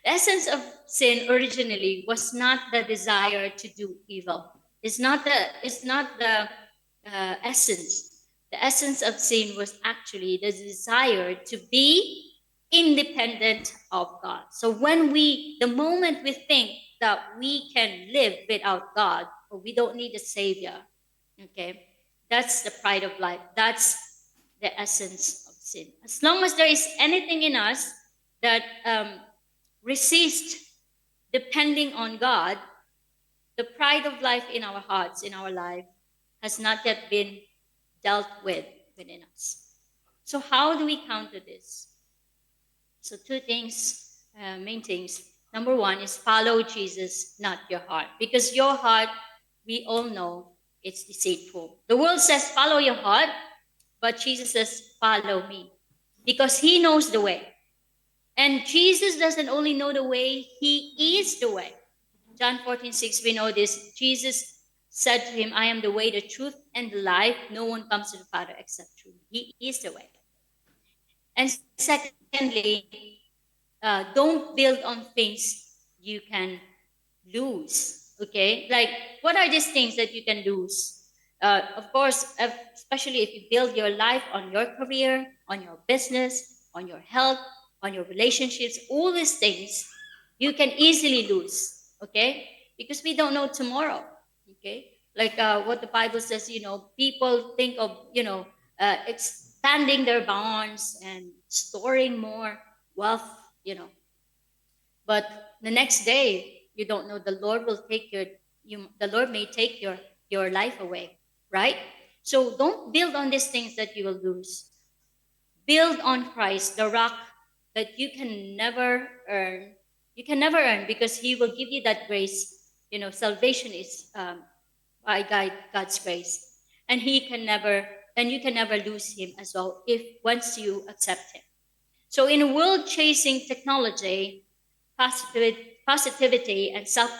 The essence of sin originally was not the desire to do evil. It's not the essence. The essence of sin was actually the desire to be independent of God. So the moment we think that we can live without God, or we don't need a savior, okay, that's the pride of life. That's the essence of sin. As long as there is anything in us that resist depending on God, the pride of life in our hearts, in our life, has not yet been dealt with within us. So, how do we counter this? So, two things, main things. Number one is follow Jesus, not your heart. Because your heart, we all know, it's deceitful. The world says follow your heart, but Jesus says follow me. Because he knows the way. And Jesus doesn't only know the way, he is the way. John 14:6, we know this. Jesus said to him, "I am the way, the truth, and the life. No one comes to the Father except through me." He is the way. And secondly, don't build on things you can lose. Okay? Like, what are these things that you can lose? Of course, especially if you build your life on your career, on your business, on your health, on your relationships, all these things you can easily lose. Okay? Because we don't know tomorrow. Okay? Like what the Bible says, people think of, expanding their barns and storing more wealth, you know, but the next day, you don't know, the Lord will take the Lord may take your life away, right? So don't build on these things that you will lose. Build on Christ, the rock that you can never earn. You can never earn because He will give you that grace. Salvation is by God's grace, and you can never lose Him as well if once you accept Him. So in a world chasing technology, positivity, and self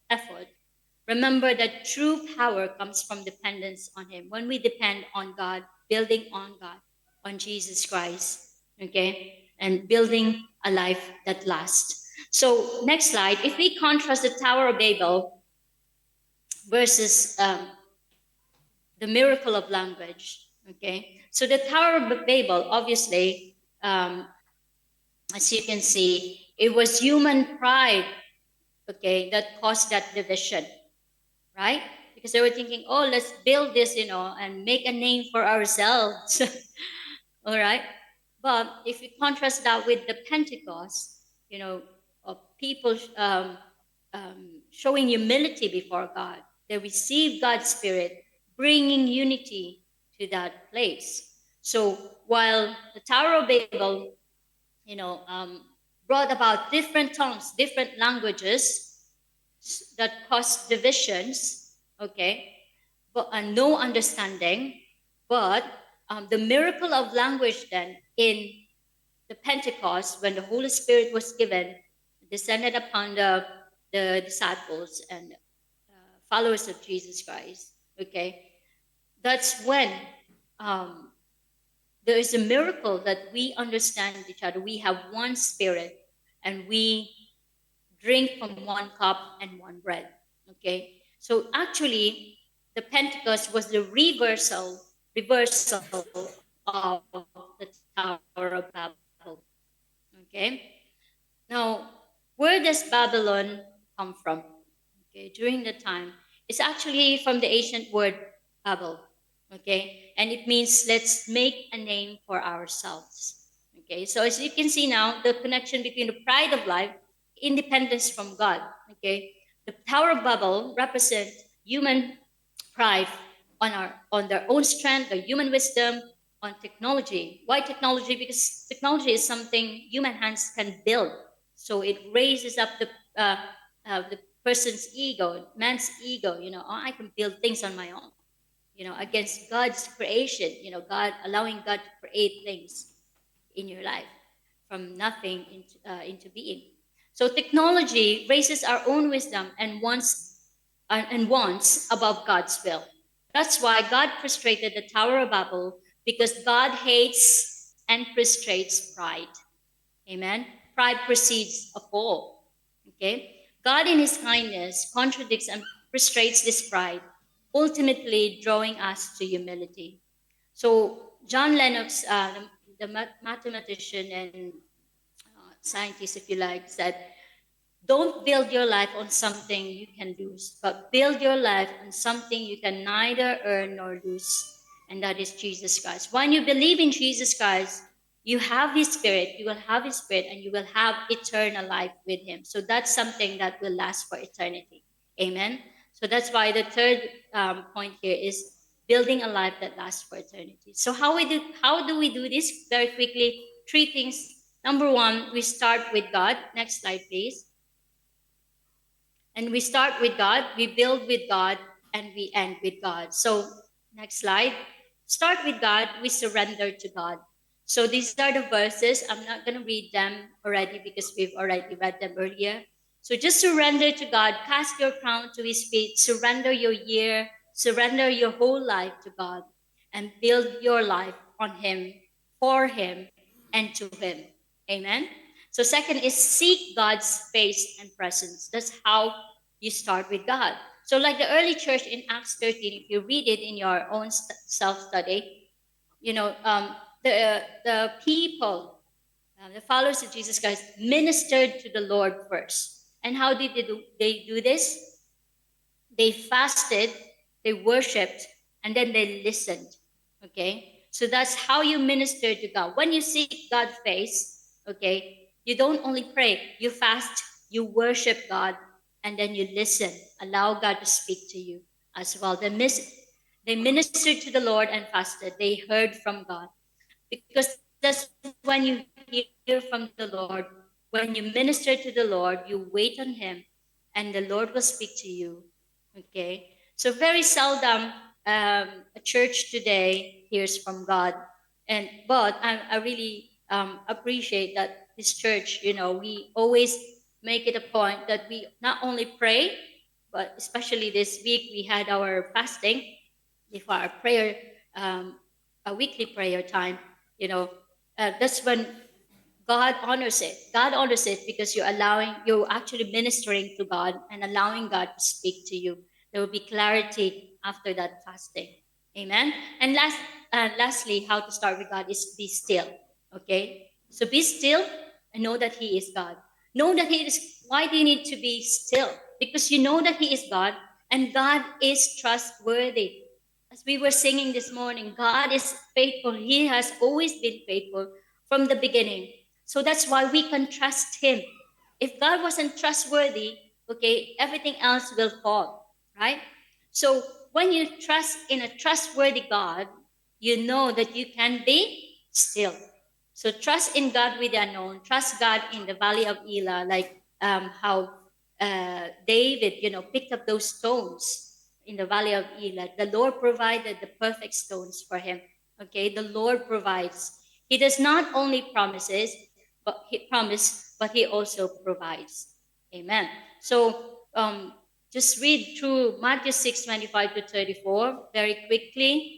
effort, remember that true power comes from dependence on Him. When we depend on God, building on God, on Jesus Christ, okay, and building a life that lasts. So, next slide. If we contrast the Tower of Babel versus the miracle of language, okay, so the Tower of Babel, obviously, as you can see, it was human pride, okay, that caused that division, right? Because they were thinking, oh, let's build this, and make a name for ourselves. All right. But if you contrast that with the Pentecost, of people showing humility before God, they receive God's Spirit, bringing unity to that place. So while the Tower of Babel, you know, um, brought about different tongues, different languages that caused divisions, okay, but no understanding. But the miracle of language then in the Pentecost, when the Holy Spirit was given, descended upon the disciples and followers of Jesus Christ, okay, that's when um, there is a miracle that we understand each other. We have one spirit and we drink from one cup and one bread. Okay? So actually, the Pentecost was the reversal of the Tower of Babel. Okay? Now, where does Babylon come from? Okay, during the time, it's actually from the ancient word Babel. Okay, and it means let's make a name for ourselves. Okay, so as you can see now, the connection between the pride of life, independence from God. Okay, the Tower of Babel represents human pride on their own strength, their human wisdom, on technology. Why technology? Because technology is something human hands can build. So it raises up the person's ego, man's ego. Oh, I can build things on my own. Against God's creation. God allowing God to create things in your life from nothing into being. So technology raises our own wisdom and wants above God's will. That's why God frustrated the Tower of Babel, because God hates and frustrates pride. Amen. Pride precedes a fall. Okay. God, in His kindness, contradicts and frustrates this pride, ultimately drawing us to humility. So John Lennox, the mathematician and scientist, if you like, said, "Don't build your life on something you can lose, but build your life on something you can neither earn nor lose." And that is Jesus Christ. When you believe in Jesus Christ, you have His Spirit, you will have His Spirit, and you will have eternal life with Him. So that's something that will last for eternity. Amen. So that's why the third point here is building a life that lasts for eternity. So how do we do this? Very quickly, three things. Number one, we start with God. Next slide, please. And we start with God, we build with God, and we end with God. So, next slide. Start with God, we surrender to God. So, these are the verses. I'm not going to read them already because we've already read them earlier. So, just surrender to God, cast your crown to His feet, surrender your year, surrender your whole life to God, and build your life on Him, for Him, and to Him. Amen. So, second is seek God's face and presence. That's how you start with God. So, like the early church in Acts 13, if you read it in your own self study, the people, the followers of Jesus Christ, ministered to the Lord first. And how did they do this? They fasted, they worshiped, and then they listened. Okay? So that's how you minister to God. When you seek God's face, okay, you don't only pray, you fast, you worship God, and then you listen. Allow God to speak to you as well. They ministered to the Lord and fasted. They heard from God. Because that's when you hear from the Lord, when you minister to the Lord, you wait on Him, and the Lord will speak to you. Okay? So, very seldom a church today hears from God. But I really appreciate that this church, we always make it a point that we not only pray, but especially this week we had our fasting before our prayer, um, a weekly prayer time. you know that's when God honors it. God honors it because you're actually ministering to God and allowing God to speak to you. There will be clarity after that fasting. Amen. And lastly, how to start with God is be still. Okay. So be still and know that He is God. Know that He is. Why do you need to be still? Because you know that He is God, and God is trustworthy. As we were singing this morning, God is faithful. He has always been faithful from the beginning. So that's why we can trust Him. If God wasn't trustworthy, okay, everything else will fall, right? So when you trust in a trustworthy God, you know that you can be still. So trust in God with the unknown. Trust God in the valley of Elah, like how David, picked up those stones in the valley of Elah. The Lord provided the perfect stones for him. Okay, the Lord provides. He does not only promise, but He also provides. Amen. So just read through Matthew 6:25-34 very quickly.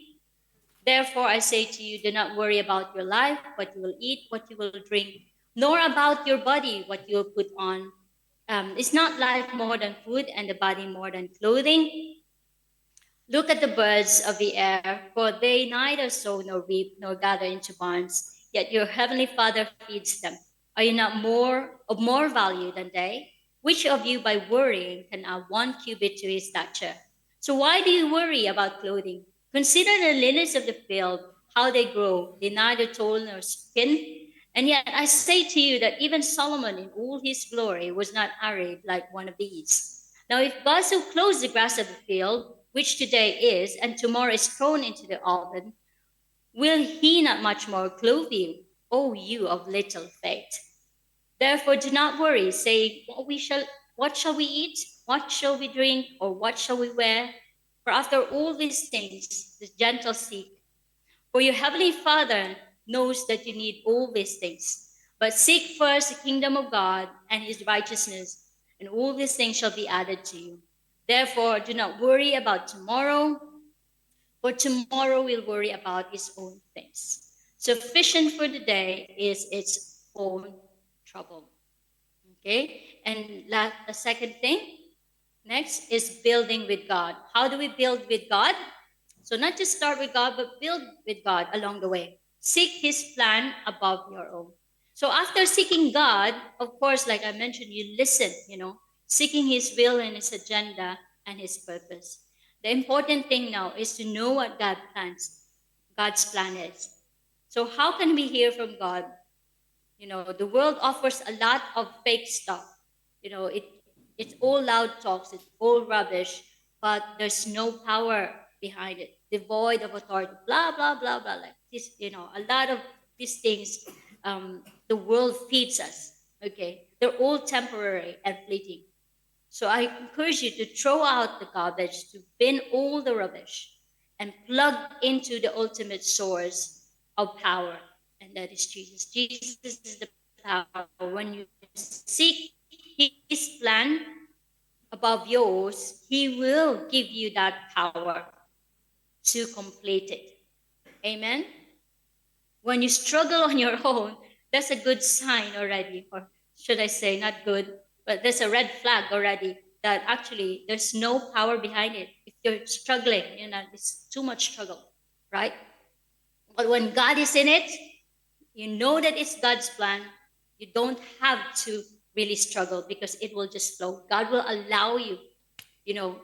Therefore, I say to you, do not worry about your life, what you will eat, what you will drink, nor about your body, what you will put on. Is not life more than food, and the body more than clothing? Look at the birds of the air, for they neither sow nor reap nor gather into barns, yet your heavenly Father feeds them. Are you not more value than they? Which of you by worrying can add 1 cubit to his stature? So why do you worry about clothing? Consider the lilies of the field, how they grow. They neither toil nor spin. And yet I say to you that even Solomon in all his glory was not arrayed like one of these. Now if God so clothes the grass of the field, which today is and tomorrow is thrown into the oven, will he not much more clothe you, O you of little faith? Therefore do not worry, saying, what shall we eat? What shall we drink? Or what shall we wear? For after all these things the Gentiles seek. For your heavenly Father knows that you need all these things. But seek first the kingdom of God and his righteousness, and all these things shall be added to you. Therefore do not worry about tomorrow, for tomorrow will worry about its own things. Sufficient for the day is its own trouble. Okay? And the second thing, next is building with God. How do we build with God? So not just start with God, but build with God along the way. Seek his plan above your own. So after seeking God, of course, like I mentioned, you listen, seeking his will and his agenda and his purpose. The important thing now is to know what God's plan is. So how can we hear from God? The world offers a lot of fake stuff. It's all loud talks, it's all rubbish, but there's no power behind it, devoid of authority, blah blah blah blah, like this. A lot of these things the world feeds us. Okay, they're all temporary and fleeting. So I encourage you to throw out the garbage, to bin all the rubbish, and plug into the ultimate source of power, and that is Jesus. Jesus is the power. When you seek his plan above yours, he will give you that power to complete it. Amen? When you struggle on your own, that's a good sign already, or should I say, not good, but there's a red flag already that actually there's no power behind it. If you're struggling, it's too much struggle, right? But when God is in it, you know that it's God's plan. You don't have to really struggle because it will just flow. God will allow you,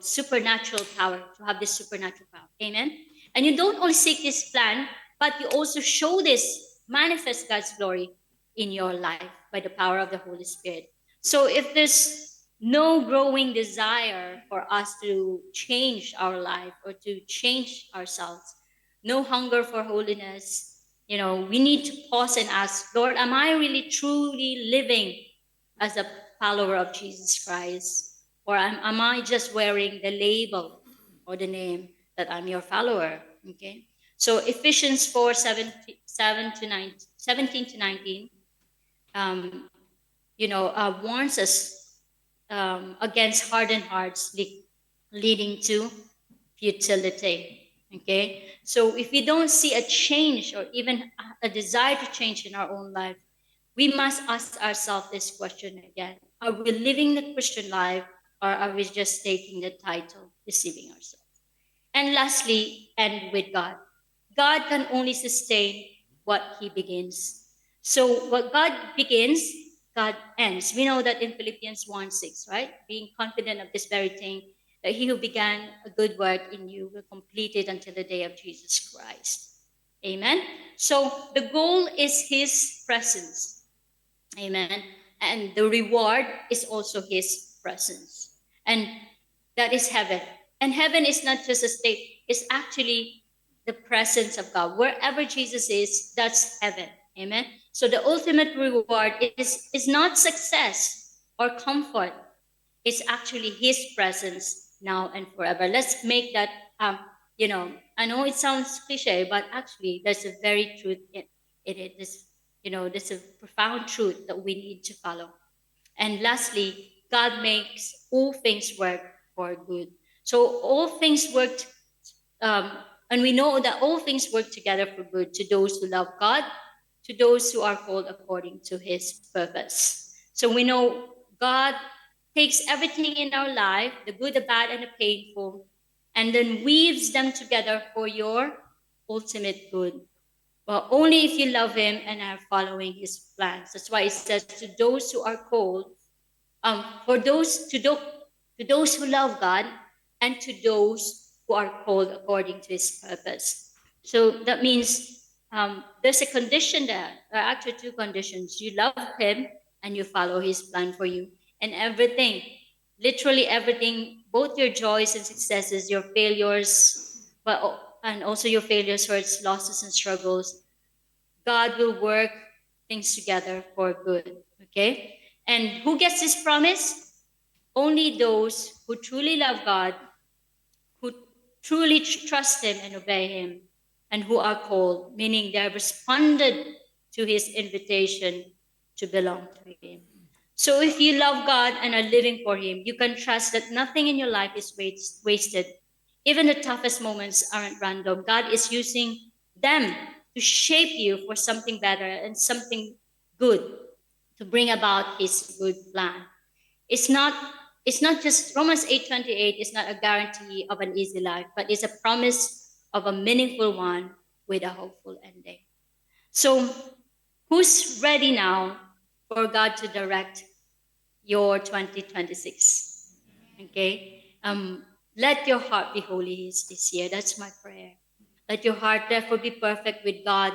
supernatural power, to have this supernatural power. Amen. And you don't only seek this plan, but you also show this, manifest God's glory in your life by the power of the Holy Spirit. So if there's no growing desire for us to change our life or to change ourselves, no hunger for holiness, we need to pause and ask, Lord, am I really truly living as a follower of Jesus Christ? Or am I just wearing the label or the name that I'm your follower? Okay. So Ephesians 4, 17 to 19, warns us against hardened hearts leading to futility. Okay. So if we don't see a change or even a desire to change in our own life, we must ask ourselves this question again. Are we living the Christian life, or are we just taking the title, deceiving ourselves? And lastly, end with God. God can only sustain what he begins. So what God begins, God ends. We know that in Philippians 1:6, right? Being confident of this very thing, that he who began a good work in you will complete it until the day of Jesus Christ. Amen. So the goal is his presence. Amen. And the reward is also his presence. And that is heaven. And heaven is not just a state, it's actually the presence of God. Wherever Jesus is, that's heaven. Amen. So the ultimate reward is not success or comfort. It's actually his presence now and forever. Let's make that I know it sounds cliche, but actually there's a very truth in it. There's a profound truth that we need to follow. And lastly, God makes all things work for good. So all things work, and we know that all things work together for good to those who love God, to those who are called according to his purpose. So we know God takes everything in our life, the good, the bad, and the painful, and then weaves them together for your ultimate good. Well, only if you love him and are following his plans. That's why it says to those who are called, for to those who love God and to those who are called according to his purpose. So that means there's a condition there. There are actually two conditions. You love him and you follow his plan for you. And everything, literally everything, both your joys and successes, your failures, but and also your failures, hurts, losses, and struggles, God will work things together for good. Okay? And who gets this promise? Only those who truly love God, who truly trust Him and obey Him, and who are called, meaning they have responded to His invitation to belong to Him. So if you love God and are living for Him, you can trust that nothing in your life is wasted. Even the toughest moments aren't random. God is using them to shape you for something better and something good, to bring about his good plan. It's not it's not just Romans 8:28 is not a guarantee of an easy life, but it's a promise of a meaningful one with a hopeful ending. So who's ready now for God to direct your 2026? Okay? Let your heart be holy this year. That's my prayer. Let your heart therefore be perfect with God,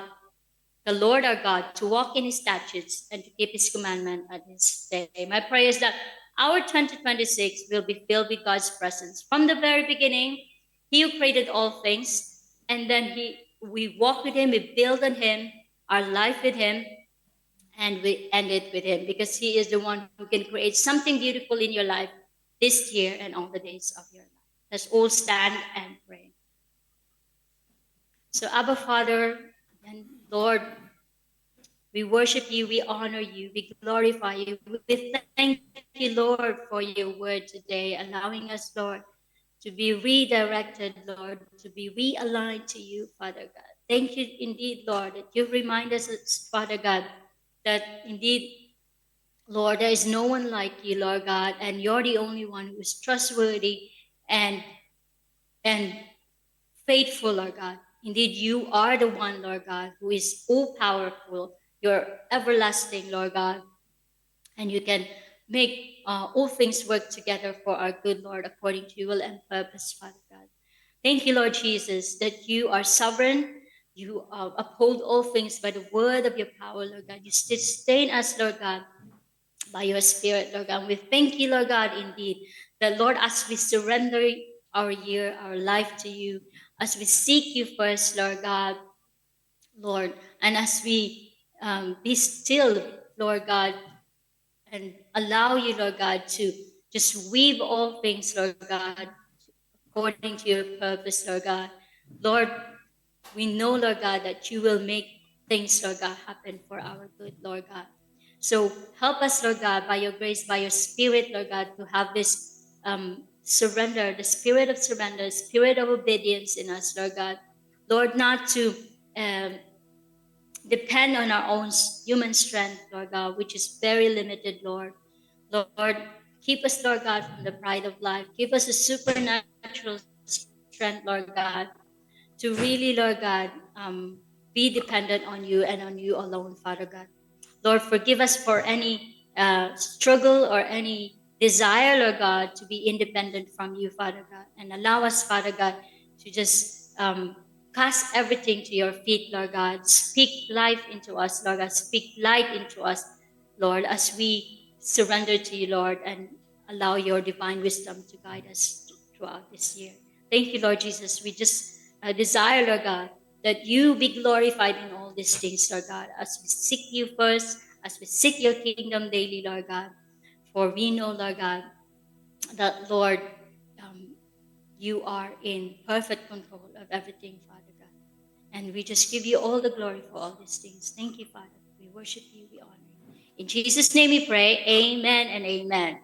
the Lord our God, to walk in his statutes and to keep his commandment at this day. My prayer is that our 2026 will be filled with God's presence. From the very beginning, he who created all things, and then we walk with him, we build on him, our life with him, and we end it with him because he is the one who can create something beautiful in your life this year and all the days of your life. Let's all stand and pray. So, Abba Father and Lord, we worship you, we honor you, we glorify you. We thank you, Lord, for your word today, allowing us, Lord, to be redirected, Lord, to be realigned to you, Father God. Thank you indeed, Lord, that you remind us, Father God, that indeed, Lord, there is no one like you, Lord God, and you're the only one who is trustworthy and and faithful, Lord God. Indeed, you are the one, Lord God, who is all powerful. You're everlasting, Lord God, and you can make all things work together for our good, Lord, according to your will and purpose, Father God. Thank you, Lord Jesus, that you are sovereign. You uphold all things by the word of your power, Lord God. You sustain us, Lord God, by your Spirit, Lord God. We thank you, Lord God, indeed, that, Lord, as we surrender our year, our life to you, as we seek you first, Lord God, Lord, and as we be still, Lord God, and allow you, Lord God, to just weave all things, Lord God, according to your purpose, Lord God. Lord, we know, Lord God, that you will make things, Lord God, happen for our good, Lord God. So help us, Lord God, by your grace, by your spirit, Lord God, to have this surrender, the spirit of surrender, spirit of obedience in us, Lord God. Lord, not to um, depend on our own human strength, Lord God, which is very limited, Lord. Lord, keep us, Lord God, from the pride of life. Give us a supernatural strength, Lord God, to really, Lord God, be dependent on you and on you alone, Father God. Lord, forgive us for any struggle or any desire, Lord God, to be independent from you, Father God. And allow us, Father God, to just cast everything to your feet, Lord God. Speak life into us, Lord God. Speak light into us, Lord, as we surrender to you, Lord, and allow your divine wisdom to guide us throughout this year. Thank you, Lord Jesus. We just desire, Lord God, that you be glorified in all these things, Lord God, as we seek you first, as we seek your kingdom daily, Lord God. For we know, Lord God, that, Lord, you are in perfect control of everything, Father God. And we just give you all the glory for all these things. Thank you, Father. We worship you, we honor you. In Jesus' name we pray, amen and amen.